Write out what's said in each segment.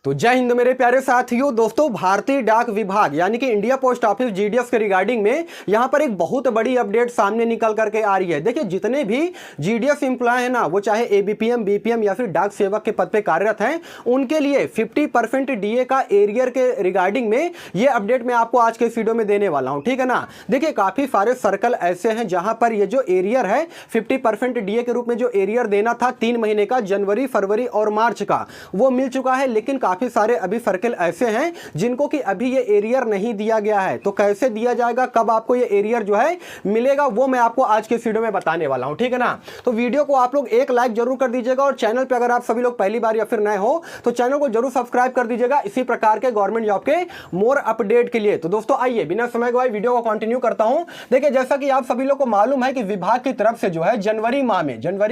तो जय हिंद मेरे प्यारे साथियों। दोस्तों, भारतीय डाक विभाग यानी कि इंडिया पोस्ट ऑफिस जीडीएस के रिगार्डिंग में यहां पर एक बहुत बड़ी अपडेट सामने निकल करके आ रही है। देखिए, जितने भी जीडीएस एम्प्लॉय हैं ना, वो चाहे एबीपीएम, बीपीएम या फिर डाक सेवक के पद पे कार्यरत हैं, उनके लिए 50% डीए का एरियर के रिगार्डिंग में ये अपडेट मैं आपको आज के इस वीडियो में देने वाला हूं, ठीक है ना। देखिए, काफी सारे सर्कल ऐसे हैं जहां पर ये जो एरियर है 50% डीए के रूप में जो एरियर देना था 3 महीने का, जनवरी, फरवरी और मार्च का, वो मिल चुका है। लेकिन काफी सारे अभी सर्कल ऐसे हैं जिनको कि अभी ये एरियर नहीं दिया गया है। तो कैसे दिया जाएगा, कब आपको ये एरियर जो है मिलेगा, वो मैं आपको आज के वीडियो में बताने वाला हूं, ठीक है ना। तो वीडियो को आप लोग एक लाइक जरूर कर दीजिएगा और चैनल पे अगर आप सभी लोग पहली बार या फिर नए हो तो चैनल को जरूर सब्सक्राइब कर दीजिएगा इसी प्रकार के गवर्नमेंट जॉब के मोर अपडेट के लिए। तो दोस्तों, आइए बिना समय गवाए वीडियो को कंटिन्यू करता हूं। देखिए, जैसा कि आप सभी लोग को मालूम है कि विभाग की तरफ से जो है जनवरी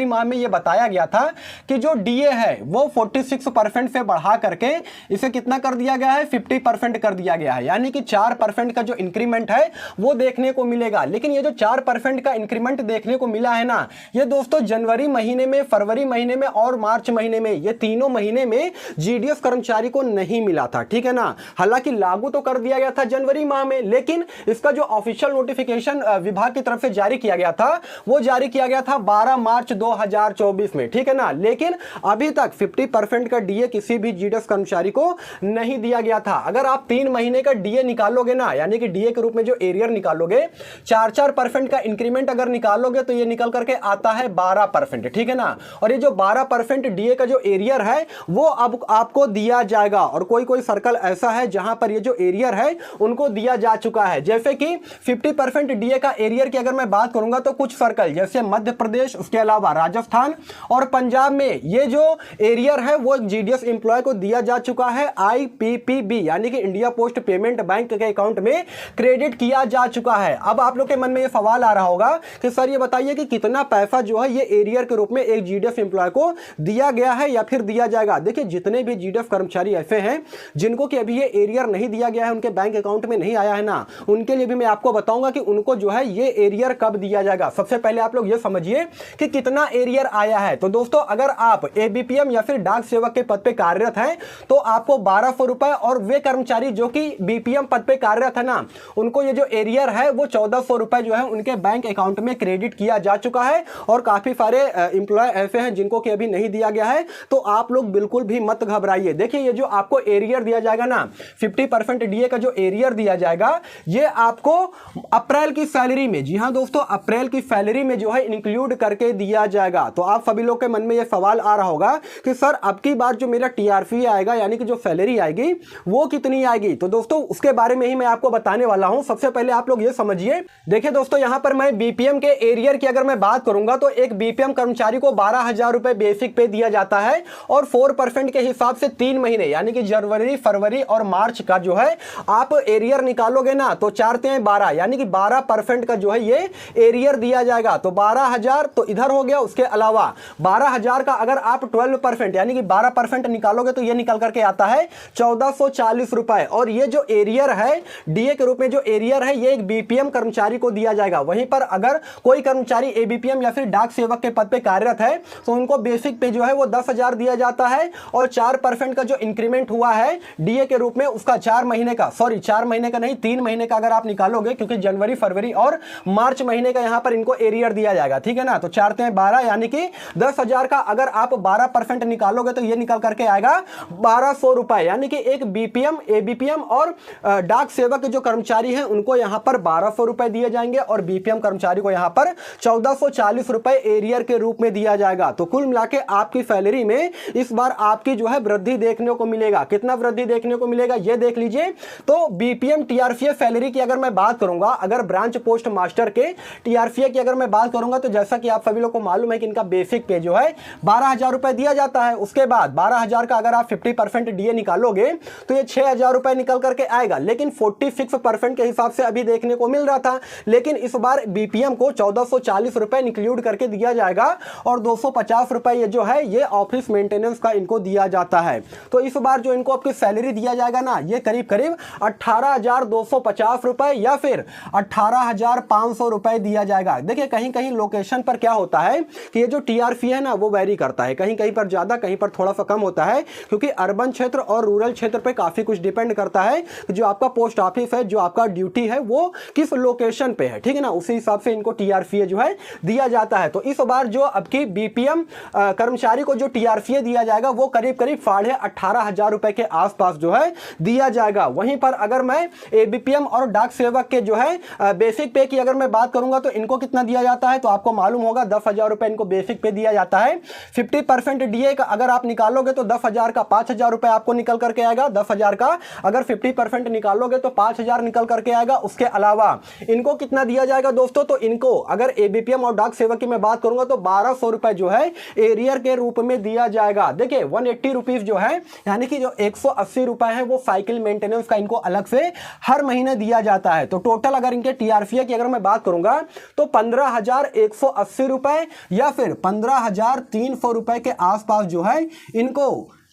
माह में ये बताया गया था कि जो डीए है वो 46% से बढ़ा करके इसे कितना कर दिया गया है, 50% कर दिया गया है। यानी कि 4% का जो इंक्रीमेंट है वो देखने को मिलेगा। लेकिन ये जो 4% का इंक्रीमेंट देखने को मिला है ना, ये दोस्तों जनवरी महीने में, फरवरी महीने में और मार्च महीने में, ये तीनों महीने में जीडीएस कर्मचारी को नहीं मिला था, ठीक है ना। हालांकि लागू तो कर दिया गया था जनवरी माह में, लेकिन इसका जो ऑफिशियल नोटिफिकेशन विभाग की तरफ से जारी किया गया था वो जारी किया गया था 12 मार्च 2024 में, ठीक है ना। लेकिन अभी तक 50% का डीए किसी भी जीडीएस कर्मचारी को नहीं दिया गया था। अगर आप 3 महीने का डीए निकालोगे ना, यानी कि डीए के रूप में जो एरियर निकालोगे, 4% का इंक्रीमेंट अगर निकालोगे तो ये निकल करके आता है 12%, ठीक है ना। और ये जो 12% डीए का जो एरियर है वो अब आपको दिया जाएगा। और कोई कोई सर्कल ऐसा है जहां पर ये जो एरियर है उनको दिया जा चुका है। जैसे कि 50% डीए का एरियर की अगर मैं बात करूंगा तो कुछ सर्कल जैसे मध्य प्रदेश, उसके अलावा राजस्थान और पंजाब में ये जो एरियर है वो जीडीएस एम्प्लॉय को दिया जा चुका है। आईपीपीबी यानी कि इंडिया पोस्ट पेमेंट बैंक के अकाउंट में क्रेडिट किया जा चुका है। अब आप लोग के मन में ये सवाल आ रहा होगा कि सर ये बताइए कि कितना पैसा जो है ये एरियर के रूप में एक जीडीएस एम्प्लॉय को दिया गया है या फिर दिया जाएगा। देखिए, जितने भी जीडीएस कर्मचारी ऐसे हैं जिनको कि अभी ये एरियर नहीं दिया गया है, उनके बैंक अकाउंट में नहीं आया है ना, उनके लिए भी मैं आपको बताऊंगा कि उनको जो है ये एरियर कब दिया जाएगा। सबसे पहले आप लोग ये समझिए कि कितना एरियर आया है। तो दोस्तों, अगर आप एबीपीएम या फिर डाक सेवक के पद पे कार्यरत हैं तो आपको 1200 रुपए, और वे कर्मचारी जो कि बीपीएम पद पे कार्यरत है ना, उनको ये जो एरियर है वो 1400 रुपए जो है उनके बैंक अकाउंट में क्रेडिट किया जा चुका है। और काफी सारे एम्प्लॉय ऐसे हैं जिनको कि अभी नहीं दिया गया है। तो आप लोग बिल्कुल भी मत घबराइए। देखिए, ये जो आपको एरियर दिया जाएगा ना, 50% डीए का जो एरियर दिया जाएगा, ये आपको अप्रैल की सैलरी में, जी हां दोस्तों, अप्रैल की सैलरी में जो है इंक्लूड करके दिया जाएगा। तो आप सभी लोग के मन में ये सवाल आ रहा होगा कि सर अब की बार जो मेरा टीआरपी आएगा यानी कि जो सैलरी आएगी वो कितनी आएगी। तो दोस्तों, उसके बारे में ही मैं आपको बताने वाला हूं। सबसे पहले आप लोग ये समझिए। देखिए दोस्तों, यहां पर मैं बीपीएम के एरियर की अगर मैं बात करूंगा तो एक बीपीएम कर्मचारी को 12,000 रुपए बेसिक पे दिया जाता है। और 4% के हिसाब से 3 महीने यानी कि जनवरी, फरवरी और मार्च का जो है आप एरियर निकालोगे ना, तो 4×12 यानी कि 12% का जो है ये एरियर दिया जाएगा। तो 12,000 तो इधर हो गया। उसके अलावा 12,000 का अगर आप 12% यानी कि 12% निकालोगे तो ये निकल करके आता है 1440 रुपए। और ये जो एरियर है डीए के रूप में जो एरियर है ये एक बीपीएम कर्मचारी को दिया जाएगा। वहीं पर अगर कोई कर्मचारी एबीपीएम या फिर डाक सेवक के पद पे कार्यरत है तो उनको बेसिक पे जो है वो 10,000 दिया जाता है। और 4% का जो इंक्रीमेंट हुआ है डीए के रूप में उसका 4 महीने का नहीं, 3 महीने का अगर आप निकालोगे, क्योंकि जनवरी, फरवरी और मार्च महीने का यहां पर इनको एरियर दिया जाएगा, ठीक है ना। तो 4×12 यानी कि 10,000 का अगर आप 12% निकालोगे तो ये निकल करके आएगा 1200 रुपए। यानी कि एक बीपीएम, एबीपीएम और डाक सेवक के जो कर्मचारी हैं उनको यहां पर 1200 रुपए दिए जाएंगे और बीपीएम कर्मचारी को यहां पर 1440 रुपए एरियर के रूप में दिया जाएगा। तो कुल मिलाके आपकी सैलरी में इस बार आपकी जो है वृद्धि देखने को मिलेगा। कितना वृद्धि देखने को मिलेगा ये देख लीजिए। तो बीपीएम टीआरपीएफ सैलरी की अगर मैं बात करूंगा, अगर ब्रांच पोस्ट मास्टर के टीआरपीएफ की अगर मैं बात करूंगा तो जैसा कि आप सभी लोग को मालूम है कि इनका बेसिक पे जो है 12,000 रुपए दिया जाता है। उसके बाद 12,000 का अगर आप 50% डीए निकालोगे तो ये 6,000 रुपए निकल करके आएगा। लेकिन 46% के हिसाब से अभी देखने को मिल रहा था। लेकिन इस बार बीपीएम को 1440 रुपए इंक्लूड करके दिया जाएगा और 250 रुपए ये जो है ये ऑफिस मेंटेनेंस का इनको दिया जाता है। तो इस बार जो इनको आपकी सैलरी दिया जाएगा ना, ये करीब करीब 18,250 रुपए या फिर 18,500 रुपए दिया जाएगा। देखिए, कहीं कहीं लोकेशन पर क्या होता है कि ये जो टीआरपी है ना वो वेरी करता है, कहीं कहीं पर ज्यादा, कहीं पर थोड़ा सा कम होता है। क्योंकि अर्बन क्षेत्र और रूरल क्षेत्र पे काफ़ी कुछ डिपेंड करता है कि जो आपका पोस्ट ऑफिस है, जो आपका ड्यूटी है वो किस लोकेशन पे है, ठीक है ना, उसी हिसाब से इनको टीआरपीए जो है दिया जाता है। तो इस बार जो अब की बीपीएम कर्मचारी को जो टीआरपीए दिया जाएगा वो करीब करीब 18,500 रुपए के आसपास जो है दिया जाएगा। वहीं पर अगर मैं एबीपीएम और डाक सेवक के जो है बेसिक पे की अगर मैं बात करूंगा तो इनको कितना दिया जाता है, तो आपको मालूम होगा 10,000 रुपए इनको बेसिक पे दिया जाता है। 50% डीए का अगर आप निकालोगे तो 10,000 का 5,000 रुपए आपको निकल करके आएगा। 10,000 का अगर 50% निकालोगे तो 5,000 निकल करके आएगा। उसके अलावा इनको कितना दिया जाएगा दोस्तों, तो इनको अगर एबीपीएम और डाक सेवक की मैं बात करूंगा तो 1,200 रुपए जो है एरियर के रूप में दिया जाएगा। देखिए 180 रुपीज जो है यानी कि जो 180 रुपए है वो साइकिल मेंटेनेंस का इनको अलग से हर महीने दिया जाता है। तो टोटल अगर इनके टीआरपीए की अगर मैं बात करूंगा तो 15,180 रुपए या फिर 15,300 रुपए के आसपास जो है इनको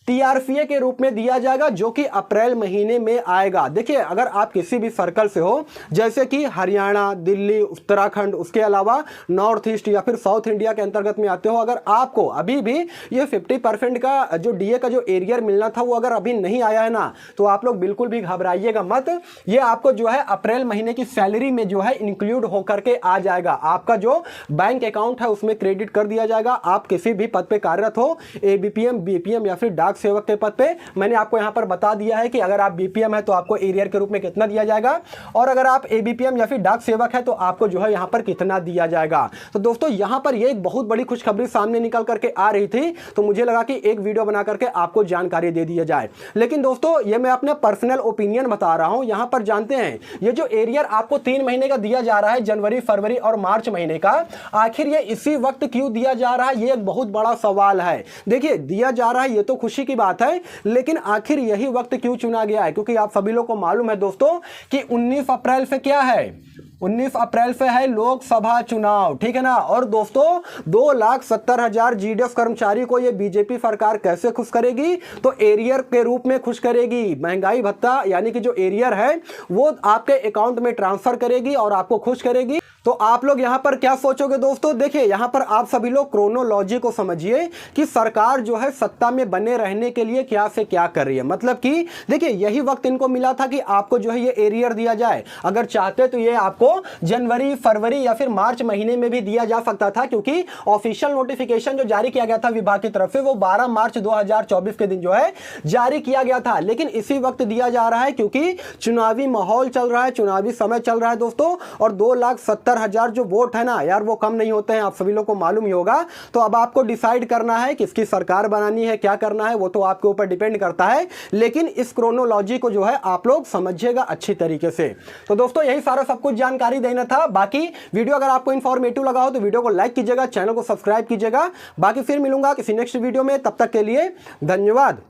टीआरपीए के रूप में दिया जाएगा, जो कि अप्रैल महीने में आएगा। देखिए अगर आप किसी भी सर्कल से हो, जैसे कि हरियाणा, दिल्ली, उत्तराखंड, उसके अलावा नॉर्थ ईस्ट या फिर साउथ इंडिया के अंतर्गत में आते हो, अगर आपको अभी भी ये 50% का जो डीए का जो एरियर मिलना था वो अगर अभी नहीं आया है ना, तो आप लोग बिल्कुल भी घबराइएगा मत। ये आपको जो है अप्रैल महीने की सैलरी में जो है इंक्लूड होकर के आ जाएगा। आपका जो बैंक अकाउंट है उसमें क्रेडिट कर दिया जाएगा। आप किसी भी पद पे कार्यरत हो, एबीपीएम, बीपीएम या फिर डाक सेवक के पद पे, मैंने आपको यहां पर बता दिया है कि अगर आप बीपीएम है तो आपको एरियर के रूप में कितना दिया जाएगा, और अगर आप एबीपीएम या फिर डाक सेवक है तो आपको जो है यहां पर कितना दिया जाएगा। तो दोस्तों यहां पर ये एक बहुत बड़ी खुशखबरी सामने निकल करके आ रही थी, तो मुझे लगा कि एक वीडियो बना करके आपको जानकारी दे दिया जाए। लेकिन दोस्तों ये मैं अपने पर्सनल ओपिनियन बता रहा हूं। यहां पर जानते हैं ये जो एरियर आपको 3 महीने का दिया जा रहा है, जनवरी, फरवरी और मार्च महीने का, आखिर ये इसी वक्त क्यों दिया जा रहा है, ये एक बहुत बड़ा सवाल है। देखिए दिया जा रहा है ये तो खुशी की बात है, लेकिन आखिर यही वक्त क्यों चुना गया है, क्योंकि आप सभी लोग को मालूम है दोस्तों कि 19 अप्रैल से क्या है, 19 अप्रैल से है लोकसभा चुनाव, ठीक है ना। और दोस्तों 2,70,000 जीडीएस कर्मचारी को ये बीजेपी सरकार कैसे खुश करेगी, तो एरियर के रूप में खुश करेगी। महंगाई भत्ता यानी कि जो एरियर है वो आपके अकाउंट में ट्रांसफर करेगी और आपको खुश करेगी। तो आप लोग यहां पर क्या सोचोगे दोस्तों, देखिए यहां पर आप सभी लोग क्रोनोलॉजी को समझिए कि सरकार जो है सत्ता में बने रहने के लिए क्या से क्या कर रही है। मतलब कि देखिए यही वक्त इनको मिला था कि आपको जो है ये एरियर दिया जाए। अगर चाहते तो ये आपको जनवरी, फरवरी या फिर मार्च महीने में भी दिया जा सकता था, क्योंकि ऑफिशियल नोटिफिकेशन जो जारी किया गया था विभाग की तरफ से वो 12 मार्च 2024 के दिन जो है जारी किया गया था। लेकिन इसी वक्त दिया जा रहा है क्योंकि चुनावी माहौल चल रहा है, चुनावी समय चल रहा है दोस्तों, और 2,70,000 जो वोट है ना यार वो कम नहीं होते हैं, आप सभी लोग को मालूम ही होगा। तो अब आपको डिसाइड करना है किसकी सरकार बनानी है, क्या करना है, वो तो आपके ऊपर डिपेंड करता है। लेकिन इस क्रोनोलॉजी को जो है आप लोग समझिएगा अच्छी तरीके से। तो दोस्तों यही सारा सब कुछ जानकारी देना था। बाकी वीडियो अगर आपको इंफॉर्मेटिव लगा हो तो वीडियो को लाइक कीजिएगा, चैनल को सब्सक्राइब कीजिएगा। बाकी फिर मिलूंगा किसी नेक्स्ट वीडियो में, तब तक के लिए धन्यवाद।